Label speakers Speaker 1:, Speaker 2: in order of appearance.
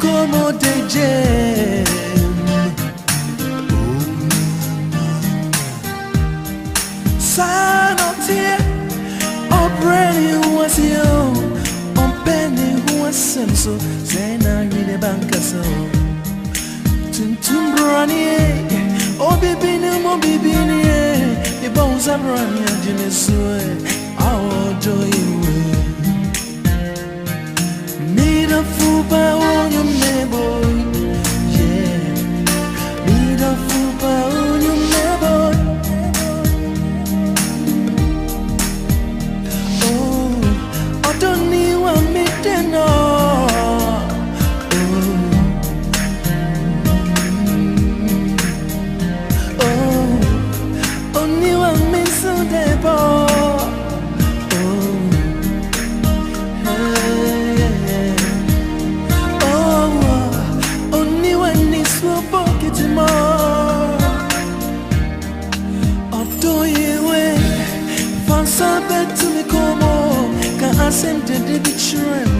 Speaker 1: como de gem. Sanote, oh Brenny was you, oh Penny was senso, Zena really bankaso. Tuntum Brani, oh Bibini, mo Bibini, the bones are running at Genesue, our joy. Need a fupa on your neighbor, yeah. Need a fupa on your neighbor. Oh, I don't need one meeting, no. Oh, only one missing the ball. Sabe tu me como, can I send the dictionary?